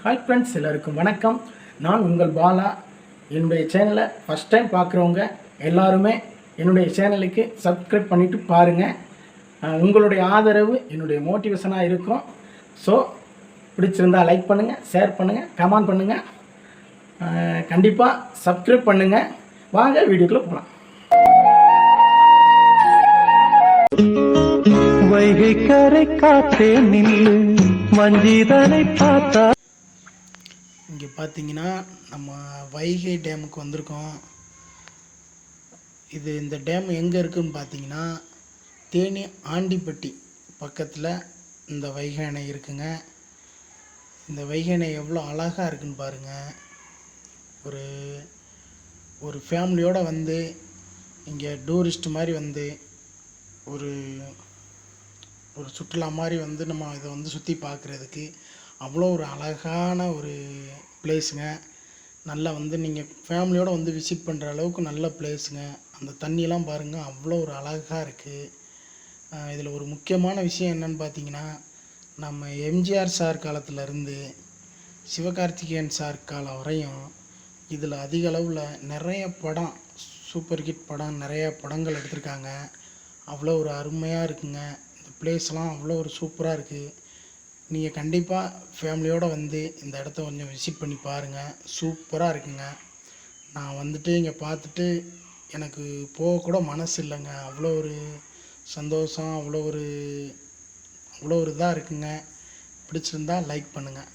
Hi friends, எல்லாருக்கும் வணக்கம். நான் உங்கள் பாலா. என்னுடைய சேனலை ஃபஸ்ட் டைம் பார்க்குறவங்க எல்லாருமே என்னுடைய சேனலுக்கு சப்ஸ்கிரைப் பண்ணிவிட்டு பாருங்கள். உங்களுடைய ஆதரவு என்னுடைய மோட்டிவேஷனாக இருக்கும். ஸோ பிடிச்சிருந்தால் லைக் பண்ணுங்கள், ஷேர் பண்ணுங்கள், கமெண்ட் பண்ணுங்கள், கண்டிப்பாக சப்ஸ்கிரைப் பண்ணுங்கள். வாங்க வீடியோக்குள்ளே போகலாம். வைகை கரை காத்தே நில்லு வஞ்சிதனை பார்த்தா. இங்கே பார்த்தீங்கன்னா நம்ம வைகை டேமுக்கு வந்திருக்கோம். இந்த டேம் எங்கே இருக்குதுன்னு பார்த்தீங்கன்னா தேனி ஆண்டிப்பட்டி பக்கத்தில் இந்த வைகை அணை இருக்குங்க. இந்த வைகை அணை எவ்வளோ அழகாக இருக்குன்னு பாருங்கள். ஒரு ஃபேமிலியோடு வந்து இங்கே டூரிஸ்ட் மாதிரி வந்து ஒரு சுற்றுலா மாதிரி வந்து நம்ம இதை வந்து சுற்றி பார்க்குறதுக்கு அவ்வளோ ஒரு அழகான ஒரு பிளேஸுங்க. நல்லா வந்து நீங்கள் ஃபேமிலியோடு வந்து விசிட் பண்ணுற அளவுக்கு நல்ல பிளேஸுங்க. அந்த தண்ணியெல்லாம் பாருங்கள், அவ்வளோ ஒரு அழகாக இருக்குது. இதில் ஒரு முக்கியமான விஷயம் என்னென்னு பார்த்தீங்கன்னா, நம்ம எம்ஜிஆர் சார் காலத்திலேருந்து சிவகார்த்திகேயன் சார் காலம் வரையும் இதில் அதிக அளவில் நிறைய படம், சூப்பர் ஹிட் படம், நிறைய படங்கள் எடுத்திருக்காங்க. அவ்வளோ ஒரு அருமையாக இருக்குங்க. இந்த பிளேஸ்லாம் அவ்வளோ ஒரு சூப்பராக இருக்குது. நீங்கள் கண்டிப்பாக ஃபேமிலியோடு வந்து இந்த இடத்த கொஞ்சம் விசிட் பண்ணி பாருங்கள். சூப்பராக இருக்குங்க. நான் வந்துட்டு இங்கே பார்த்துட்டு எனக்கு போகக்கூட மனசு இல்லைங்க. அவ்வளோ ஒரு சந்தோஷம், அவ்வளோ ஒரு இதாக இருக்குங்க. பிடிச்சிருந்தால் லைக் பண்ணுங்கள்.